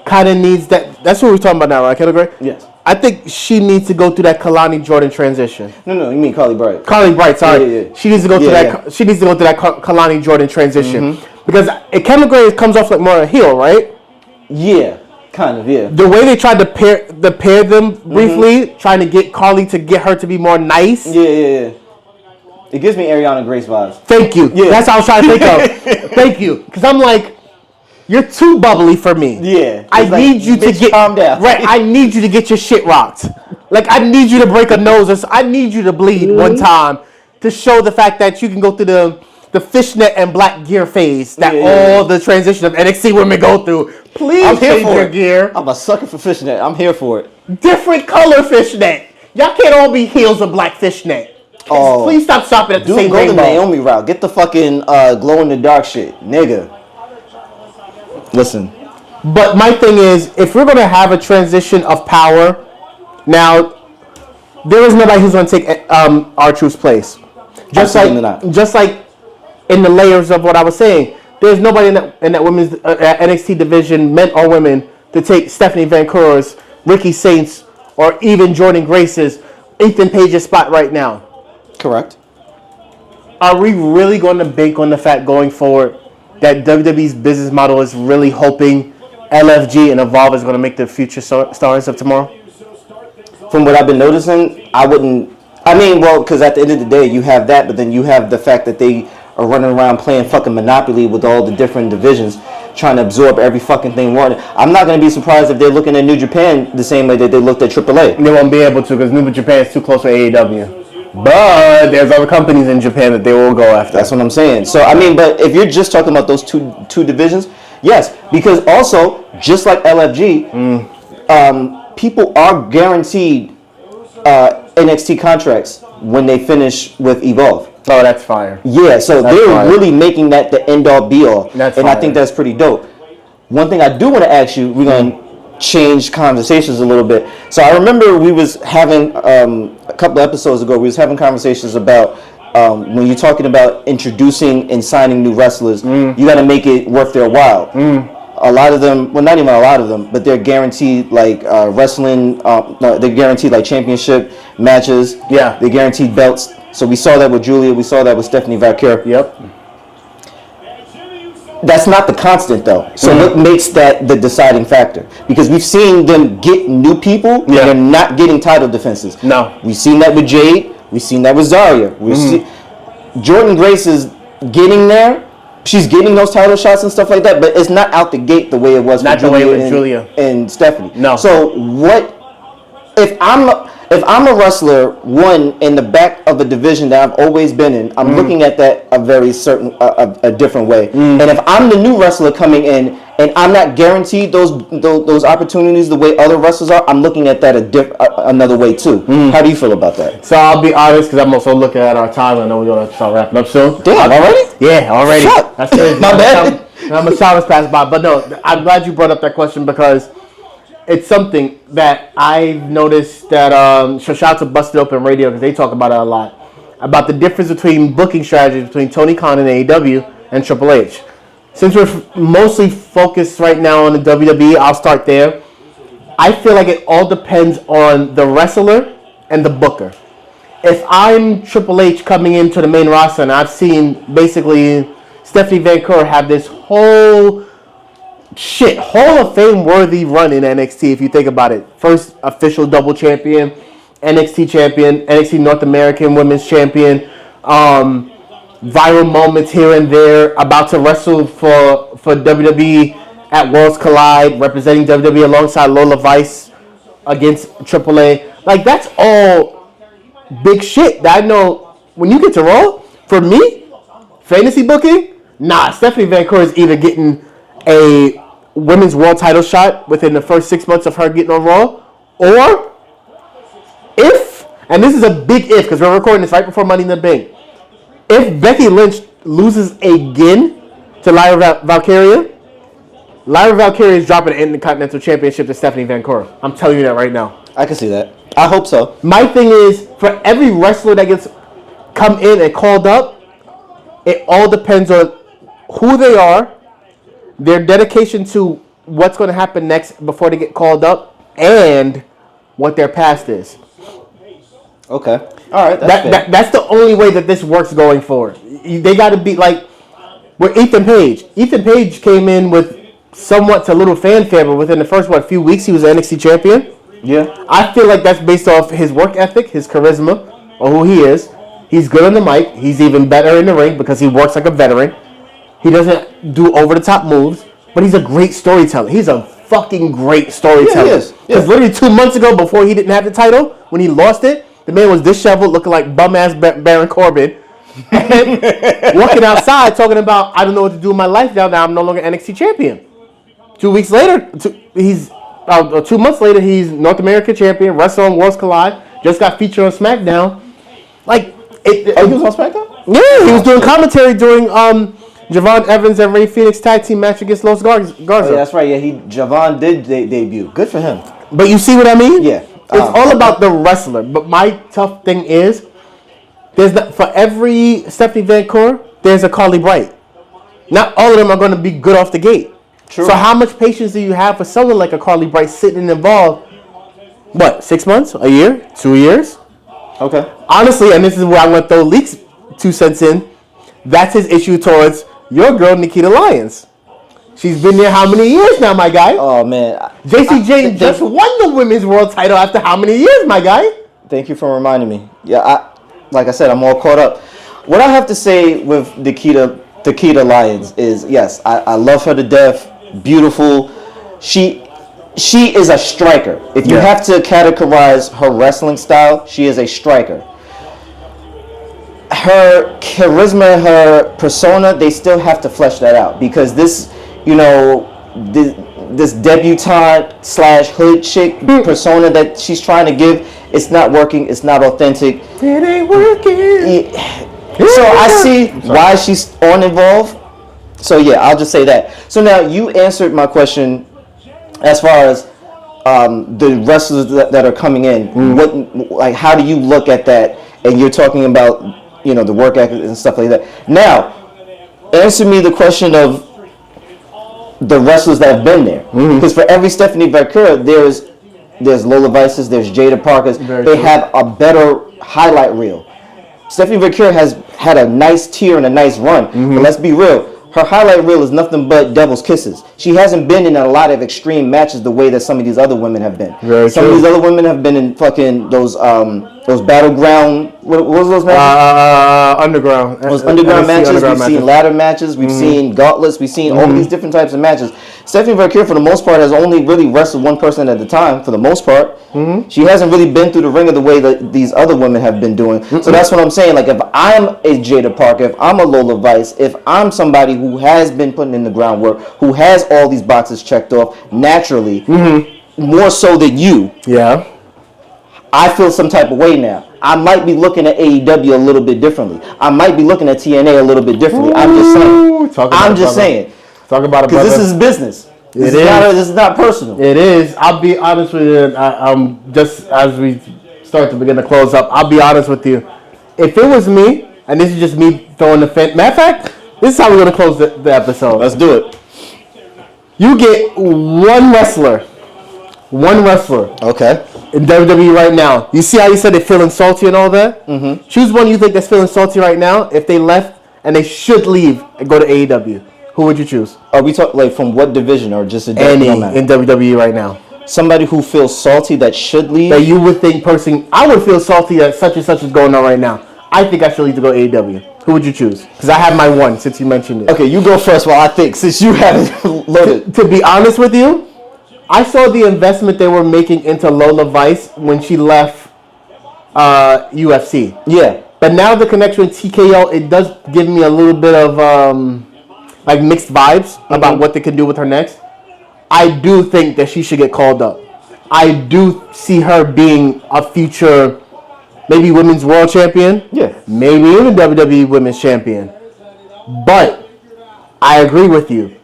kind of needs that. That's what we're talking about now, right? Kendall Gray? Yes. I think she needs to go through that Kalani Jordan transition. No, you mean Carly Bright. Carly Bright, sorry. Yeah. She needs to go through that. Yeah. She needs to go through that Kalani Jordan transition. Because Kendall Gray comes off like more a heel, right? Yeah. Kind of, yeah. The way they tried to pair them briefly, trying to get Carly to get her to be more nice. Yeah. It gives me Ariana Grace vibes. Thank you. Yeah. That's what I was trying to think of. Thank you. Because I'm like, you're too bubbly for me. Yeah. I need you to get calm down. Right. I need you to get your shit rocked. Like I need you to break a nose or I need you to bleed one time to show the fact that you can go through the fishnet and black gear phase that all the transition of NXT women go through. Please change your gear. I'm a sucker for fishnet. I'm here for it. Different color fishnet. Y'all can't all be heels of black fishnet. Please stop shopping at the same rainbow. Go the Naomi route. Get the fucking glow in the dark shit, nigga. Listen. But my thing is, if we're gonna have a transition of power, now there is nobody who's going to take R-Truth's place. Absolutely not. Just like in the layers of what I was saying, there's nobody in that women's NXT division, men or women, to take Stephanie Van Cour's, Ricky Saints, or even Jordan Grace's, Ethan Page's spot right now. Correct. Are we really going to bank on the fact going forward that WWE's business model is really hoping LFG and Evolve is going to make the future stars of tomorrow? From what I've been noticing, I wouldn't. I mean, well, because at the end of the day, you have that, but then you have the fact that they are running around playing fucking Monopoly with all the different divisions, trying to absorb every fucking thing. I'm not going to be surprised if they're looking at New Japan the same way that they looked at AAA. They won't be able to because New Japan is too close to AEW. But there's other companies in Japan that they will go after. That's what I'm saying. So, I mean, but if you're just talking about those two divisions, yes. Because also, just like LFG, people are guaranteed NXT contracts when they finish with Evolve. Oh, that's fire. Yeah, so they're really making that the end-all, be-all. And I think that's pretty dope. One thing I do want to ask you, we're going to change conversations a little bit. So I remember we was having, a couple of episodes ago, we was having conversations about when you're talking about introducing and signing new wrestlers, you got to make it worth their while. A lot of them, well, not even a lot of them, but they're guaranteed like wrestling. No, they're guaranteed like championship matches. Yeah, they're guaranteed belts. So we saw that with Julia. We saw that with Stephanie Valkyrie. Yep. That's not the constant though. So what makes that the deciding factor? Because we've seen them get new people, and they're not getting title defenses. No, we've seen that with Jade. We've seen that with Zarya. Jordan Grace is getting there. She's getting those title shots and stuff like that, but it's not out the gate the way it was not for the way with Julia and Stephanie. No. So what if I'm a wrestler, one in the back of a division that I've always been in, I'm looking at that a very certain a different way. And if I'm the new wrestler coming in and I'm not guaranteed those opportunities the way other wrestlers are, I'm looking at that another way too. How do you feel about that? So I'll be honest, because I'm also looking at our time. I know we're gonna start wrapping up soon. Damn, already? Yeah, already. Fuck. That's crazy. My bad. I'm a shot has passed by, but no, I'm glad you brought up that question because it's something that I've noticed that so shout out to Busted Open Radio because they talk about it a lot about the difference between booking strategies between Tony Khan and AEW and Triple H. Since we're mostly focused right now on the WWE, I'll start there. I feel like it all depends on the wrestler and the booker. If I'm Triple H coming into the main roster and I've seen basically Stephanie Van Cour have this whole Hall of Fame worthy run in NXT if you think about it. First official double champion, NXT North American Women's Champion, viral moments here and there, about to wrestle for WWE at Worlds Collide, representing WWE alongside Lola Vice against AAA. Like, that's all big shit that I know when you get to Raw, for me, fantasy booking, Stephanie Van Cour is either getting a women's world title shot within the first 6 months of her getting on Raw, or if, and this is a big if because we're recording this right before Money in the Bank, if Becky Lynch loses again to Lyra Valkyria is dropping the Intercontinental Championship to Stephanie Van Cour. I'm telling you that right now. I can see that. I hope so. My thing is, for every wrestler that gets come in and called up, it all depends on who they are, their dedication to what's going to happen next before they get called up, and what their past is. Okay. All right. That's the only way that this works going forward. They got to be like with Ethan Page. Ethan Page came in with somewhat a little fanfare, but within the first few weeks he was an NXT champion. Yeah. I feel like that's based off his work ethic, his charisma, or who he is. He's good on the mic. He's even better in the ring because he works like a veteran. He doesn't do over-the-top moves, but he's a great storyteller. He's a fucking great storyteller. Yeah, he is. Because literally 2 months ago, before he didn't have the title, when he lost it, the man was disheveled, looking like bum-ass Baron Corbin, and walking outside talking about, I don't know what to do with my life now I'm no longer NXT champion. 2 weeks later, 2 months later, he's North American champion, wrestled on Worlds Collide, just got featured on SmackDown. Like, he was on SmackDown? Yeah, he was doing commentary during Javon Evans and Rey Fenix tag team match against Los Garza. Oh, yeah, that's right. Yeah, Javon did debut. Good for him. But you see what I mean? Yeah. It's all about the wrestler. But my tough thing is, for every Stephanie Van Cour, there's a Carly Bright. Not all of them are going to be good off the gate. True. So how much patience do you have for someone like a Carly Bright sitting involved? What, 6 months, a year, 2 years? Okay. Honestly, and this is where I'm going to throw Leek's 2 cents in. That's his issue towards your girl, Nikita Lyons. She's been there how many years now, my guy? Oh, man. JC Jane just won the women's world title after how many years, my guy? Thank you for reminding me. Yeah, like I said, I'm all caught up. What I have to say with Nikita Lyons is, yes, I love her to death. Beautiful. She is a striker. If you have to categorize her wrestling style, she is a striker. Her charisma, her persona, they still have to flesh that out, because this, this debutante / hood chick persona that she's trying to give, it's not working. It's not authentic. It ain't working. So I see why she's on Evolve. So yeah, I'll just say that. So now you answered my question as far as the wrestlers that are coming in. What, how do you look at that? And you're talking about, the work ethic and stuff like that. Now, answer me the question of the wrestlers that have been there. Because for every Stephanie Van Cour, there's Lola Vices, there's Jada Parkers. They have a better highlight reel. Stephanie Van Cour has had a nice tier and a nice run. But let's be real. Her highlight reel is nothing but devil's kisses. She hasn't been in a lot of extreme matches the way that some of these other women have been. Some of these other women have been in fucking those battleground. What was those matches? Underground. Those underground matches. We've seen ladder matches. We've seen gauntlets. We've seen all these different types of matches. Stephanie Van Cour, for the most part, has only really wrestled one person at a time. For the most part, she hasn't really been through the ringer the way that these other women have been doing. So that's what I'm saying. Like, if I'm a Jada Parker, if I'm a Lola Vice, if I'm somebody who has been putting in the groundwork, who has all these boxes checked off naturally, more so than you. Yeah. I feel some type of way now. I might be looking at AEW a little bit differently. I might be looking at TNA a little bit differently. I'm just saying. I'm just saying. Talk about it, because this is business. This is not personal. It is. I'll be honest with you. Just as we start to begin to close up, I'll be honest with you. If it was me, and this is just me throwing the fence. Matter of fact, this is how we're going to close the episode. Let's do it. You get one wrestler. Okay. In WWE right now. You see how you said they're feeling salty and all that? Choose one you think that's feeling salty right now. If they left and they should leave and go to AEW, who would you choose? Are we talking like from what division, or just any in WWE right now? Somebody who feels salty that should leave? That you would think I would feel salty that such and such is going on right now. I think I should leave to go AEW. Who would you choose? Because I have my one since you mentioned it. Okay, you go first while I think, since you haven't loaded. To be honest with you, I saw the investment they were making into Lola Vice when she left UFC. Yeah. But now the connection with TKO, it does give me a little bit of like mixed vibes about what they can do with her next. I do think that she should get called up. I do see her being a future, maybe women's world champion. Yeah. Maybe even WWE women's champion. But I agree with you.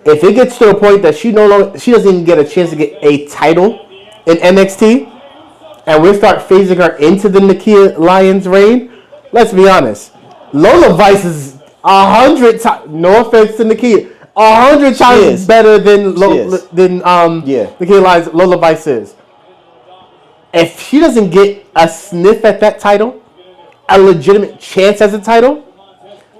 If it gets to a point that she doesn't even get a chance to get a title in NXT, and we start phasing her into the Nikita Lyons reign, let's be honest. Lola Vice is 100 times, no offense to Nikita, 100 times better than Nikita Lyons. Lola Vice is. If she doesn't get a sniff at that title, a legitimate chance as a title,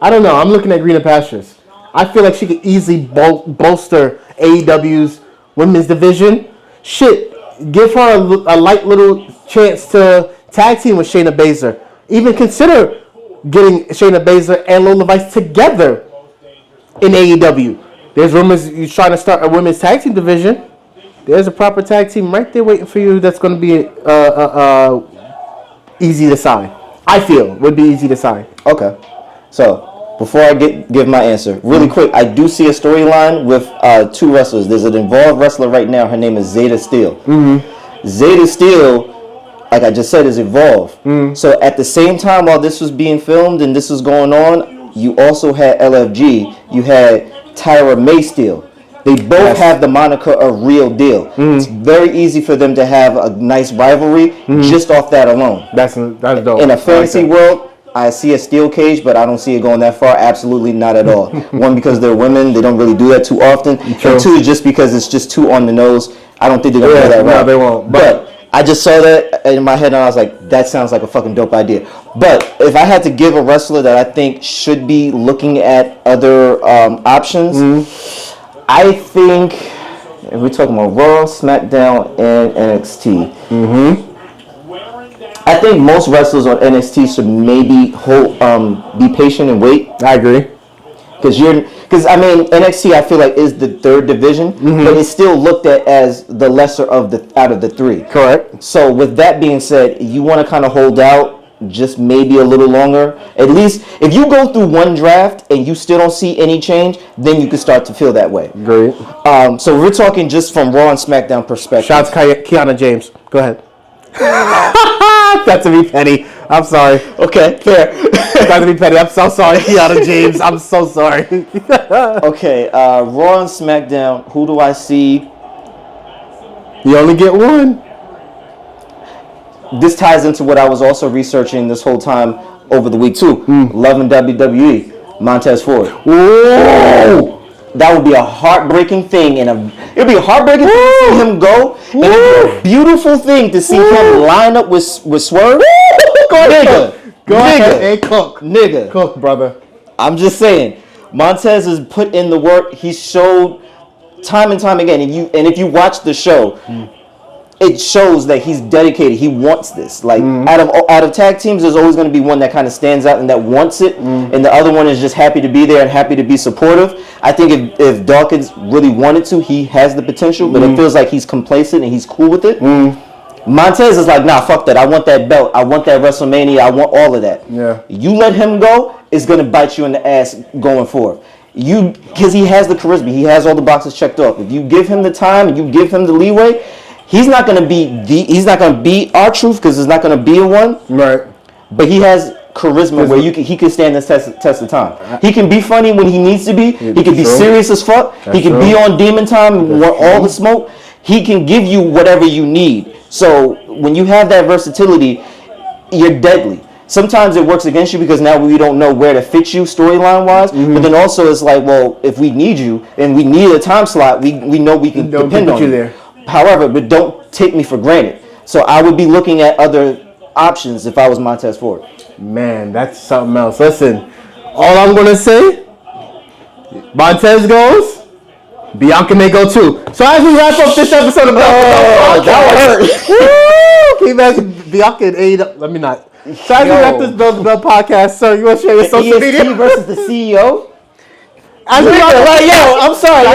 I don't know. I'm looking at greener pastures. I feel like she could easily bolster AEW's women's division. Shit, give her a light little chance to tag team with Shayna Baszler. Even consider getting Shayna Baszler and Lola Vice together in AEW. There's rumors you're trying to start a women's tag team division. There's a proper tag team right there waiting for you that's going to be easy to sign. I feel would be easy to sign. Okay. So, before I give my answer, really quick, I do see a storyline with two wrestlers. There's an involved wrestler right now. Her name is Zeta Steele. Zeta Steele, like I just said, is involved. So at the same time while this was being filmed and this was going on, you also had LFG. You had Tyra May Steele. They both have the moniker of Real Deal. It's very easy for them to have a nice rivalry just off that alone. That's dope. In a fantasy world, I see a steel cage, but I don't see it going that far. Absolutely not at all. One, because they're women. They don't really do that too often. True. And two, just because it's just too on the nose. I don't think they're going to go that route. No, they won't. But I just saw that in my head, and I was like, that sounds like a fucking dope idea. But if I had to give a wrestler that I think should be looking at other options, I think, if we're talking about Raw, SmackDown, and NXT, I think most wrestlers on NXT should maybe be patient and wait. I agree. Because I mean, NXT I feel like is the third division, but it's still looked at as the lesser of out of the three. Correct. So with that being said, you want to kind of hold out just maybe a little longer. At least if you go through one draft and you still don't see any change, then you can start to feel that way. Great. So we're talking just from Raw and SmackDown perspective. Shouts Kiana James. Go ahead. That's to be petty. I'm sorry. Okay, fair. That's to be petty. I'm so sorry, Kiana James. I'm so sorry. Okay, Raw and SmackDown. Who do I see? You only get one. This ties into what I was also researching this whole time over the week too. Loving WWE, Montez Ford. Whoa! That would be a heartbreaking thing, and it would be a heartbreaking thing to see him go, and it would be a beautiful thing to see him line up with Swerve. Go ahead and cook. Nigga. Cook, brother. I'm just saying, Montez has put in the work. He showed time and time again, and if you watch the show, it shows that he's dedicated. He wants this. Like out of tag teams, there's always going to be one that kind of stands out and that wants it, and the other one is just happy to be there and happy to be supportive. I think if Dawkins really wanted to, he has the potential, but it feels like he's complacent and he's cool with it. Montez is like, nah, fuck that. I want that belt. I want that WrestleMania. I want all of that. Yeah. You let him go, it's going to bite you in the ass going forward. Because he has the charisma. He has all the boxes checked off. If you give him the time and you give him the leeway, he's not going to be R-Truth, because there's not going to be a one. Right. But he has charisma where he can stand the test of time. He can be funny when he needs to be. He can be serious as fuck. He can be on Demon Time and want all the smoke. He can give you whatever you need. So when you have that versatility, you're deadly. Sometimes it works against you because now we don't know where to fit you storyline wise. But then also it's like, well, if we need you and we need a time slot, we know we can depend on you there. However, but don't take me for granted. So I would be looking at other options if I was Montez Ford. Man, that's something else. Listen, all I'm going to say, Montez goes, Bianca may go too. So as we wrap up this episode of that hurt. Keep asking Bianca and AEW. Let me not. So as we wrap this Bell to Bell podcast, sir, you want to share your social media? Versus the CEO? I'm sorry,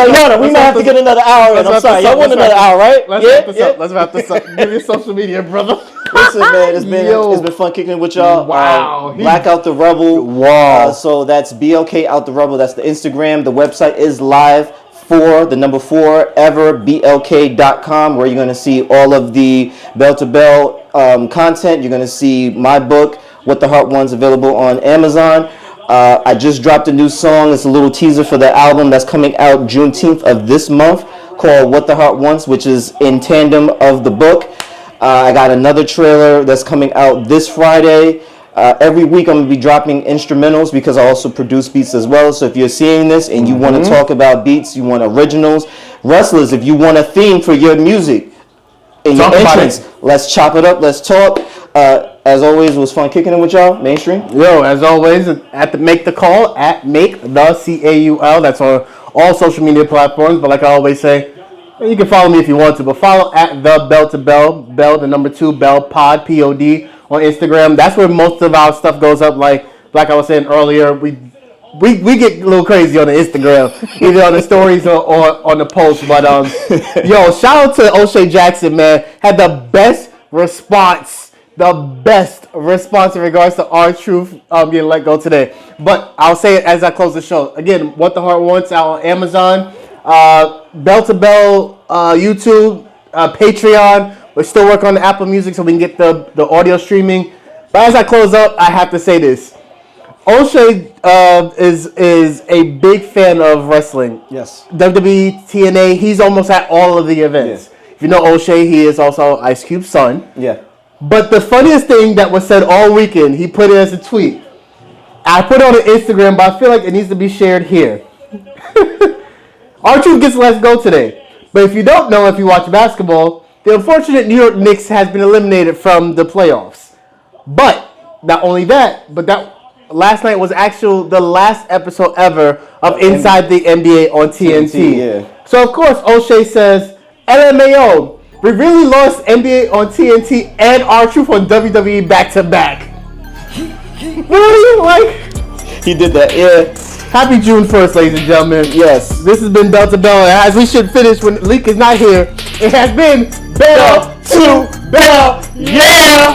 we might have to get another hour in. I'm sorry, y'all want another hour, right? Let's wrap this up. Give me your social media, brother. Listen, man, it's been fun kicking with y'all. Wow. Black Out the Rebel. Wow. So that's BLK Out the Rebel. That's the Instagram. The website is live for the number 4 ever blk.com, where you're going to see all of the Bell to Bell content. You're going to see my book, What the Heart Wants, available on Amazon. I just dropped a new song. It's a little teaser for the album that's coming out Juneteenth of this month, called What the Heart Wants, which is in tandem of the book. I got another trailer that's coming out this Friday. Every week I'm going to be dropping instrumentals because I also produce beats as well. So if you're seeing this and you want to talk about beats, you want originals, wrestlers, if you want a theme for your music in your entrance, let's chop it up, let's talk. As always, it was fun kicking it with y'all. Mainstream. Yo, as always, make the call at make the CAUL. That's on all social media platforms. But like I always say, you can follow me if you want to. But follow at the Bell to Bell, the number 2 Bell Pod POD on Instagram. That's where most of our stuff goes up. Like I was saying earlier, we get a little crazy on the Instagram, either on the stories or on the post. But yo, shout out to O'Shea Jackson, man. Had the best response in regards to R-Truth getting let go today. But I'll say it as I close the show. Again, What the Heart Wants out on Amazon, Bell to Bell, YouTube, Patreon. We're still working on the Apple Music so we can get the audio streaming. But as I close up, I have to say this. O'Shea is a big fan of wrestling. Yes. WWE, TNA, he's almost at all of the events. Yeah. If you know O'Shea, he is also Ice Cube's son. Yeah. But the funniest thing that was said all weekend, he put it as a tweet. I put it on Instagram, but I feel like it needs to be shared here. R-Truth gets Let's Go today. But if you don't know, if you watch basketball, the unfortunate New York Knicks has been eliminated from the playoffs. But not only that, but that last night was actually the last episode ever of Inside the NBA on TNT. Yeah. So of course O'Shea says, LMAO, we really lost NBA on TNT and R-Truth on WWE back to back. Really? Like, He did that. Yeah. happy June 1st, ladies and gentlemen. Yes. This has been Bell to Bell, and as we should finish when Leek is not here, it has been Bell to Bell. Yeah!